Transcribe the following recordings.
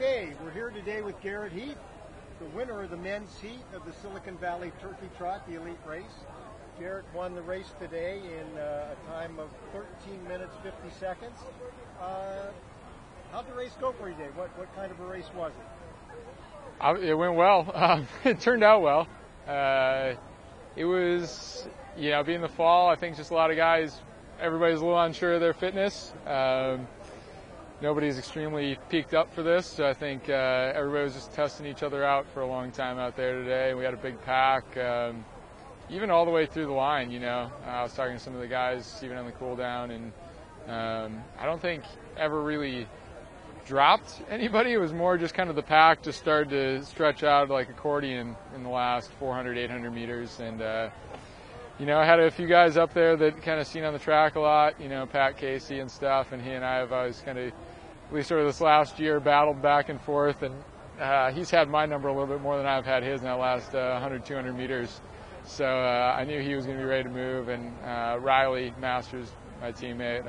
Okay, we're here today with Garrett Heath, the winner of the men's heat of the Silicon Valley Turkey Trot, the elite race. Garrett won the race today in a time of 13 minutes, 50 seconds. How'd the race go for you today? What kind of a race was it? It went well. It turned out well. It was, being the fall, I think just a lot of guys, everybody's a little unsure of their fitness. Nobody's extremely peaked up for this, so I think everybody was just testing each other out for a long time out there today. We had a big pack, even all the way through the line, I was talking to some of the guys even on the cool down, and I don't think ever really dropped anybody. It was more just kind of the pack just started to stretch out like accordion in the last 400, 800 meters, and I had a few guys up there that kind of seen on the track a lot, Pat Casey and stuff, and he and I have always kind of, at least sort of this last year, battled back and forth, and he's had my number a little bit more than I've had his in that last 100, 200 meters. So I knew he was going to be ready to move, and Riley Masters, my teammate,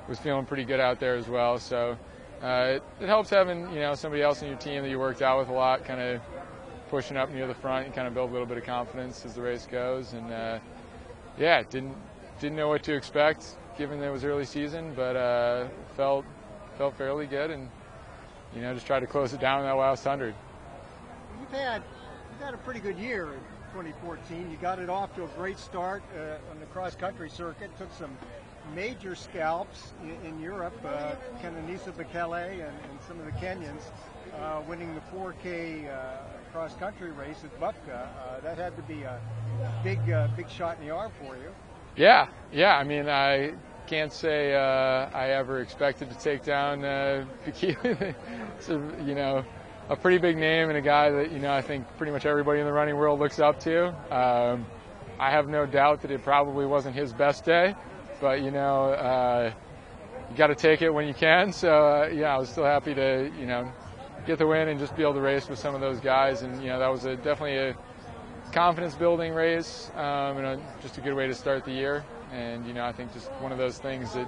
was feeling pretty good out there as well. So it helps having, somebody else in your team that you worked out with a lot, kind of pushing up near the front and kind of build a little bit of confidence as the race goes. And didn't know what to expect given that it was early season, but felt fairly good, and just tried to close it down in that last 100. You've had a pretty good year in 2014. You got it off to a great start on the cross country circuit. Took some major scalps in Europe, Kenenisa Bekele and some of the Kenyans, winning the 4K cross country race at Bupka. That had to be a big shot in the arm for you. Yeah. I mean, I can't say I ever expected to take down Bekele. It's a pretty big name and a guy that I think pretty much everybody in the running world looks up to. I have no doubt that it probably wasn't his best day, but you got to take it when you can. So I was still happy to get the win and just be able to race with some of those guys, and that was definitely a confidence building race, and just a good way to start the year. And I think just one of those things that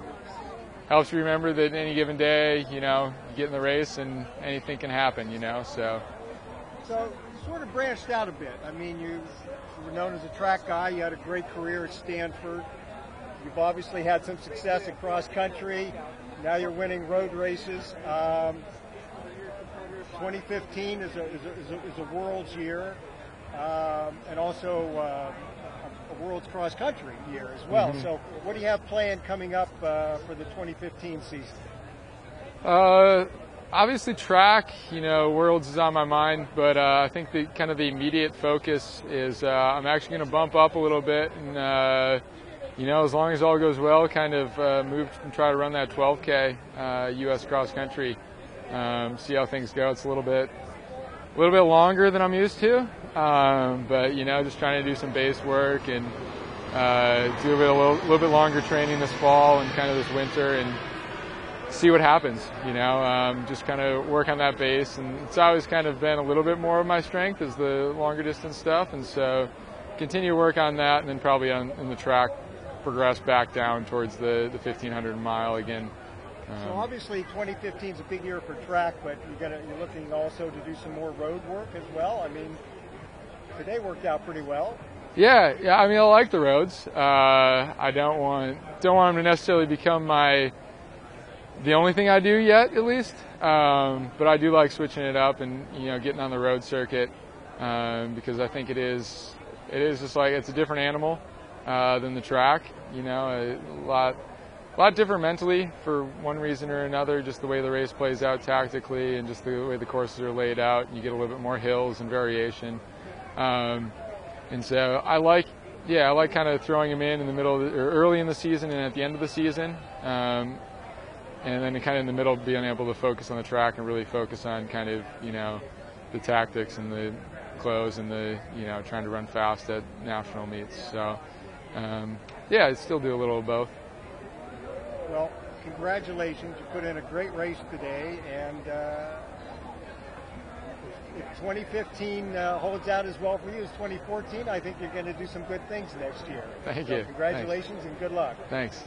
helps you remember that any given day, you get in the race and anything can happen, So sort of branched out a bit. I mean, you were known as a track guy. You had a great career at Stanford. You've obviously had some success in cross country. Now you're winning road races. 2015 is a world's year, and also a world's cross country year as well. Mm-hmm. So what do you have planned coming up for the 2015 season? Obviously track, worlds is on my mind, but I think the kind of the immediate focus is I'm actually going to bump up a little bit, and as long as all goes well, kind of move and try to run that 12K U.S. cross country. See how things go. It's a little bit longer than I'm used to, but just trying to do some base work and do a little bit longer training this fall and kind of this winter, and see what happens. Just kind of work on that base, and it's always kind of been a little bit more of my strength is the longer distance stuff, and so continue to work on that, and then probably in the track progress back down towards the 1500 mile again. So obviously 2015 is a big year for track, but you're looking also to do some more road work as well. I mean, today worked out pretty well. Yeah. I mean, I like the roads. I don't want them to necessarily become the only thing I do yet, at least. But I do like switching it up and getting on the road circuit, because I think it is just like it's a different animal than the track. A lot different mentally for one reason or another, just the way the race plays out tactically and just the way the courses are laid out. You get a little bit more hills and variation. And so I like kind of throwing them in the middle or early in the season and at the end of the season. And then kind of in the middle being able to focus on the track and really focus on kind of, the tactics and the close and the, trying to run fast at national meets. So, I still do a little of both. Well, congratulations. You put in a great race today, and if 2015 holds out as well for you as 2014, I think you're going to do some good things next year. Thank you. Congratulations. Thanks. And good luck. Thanks.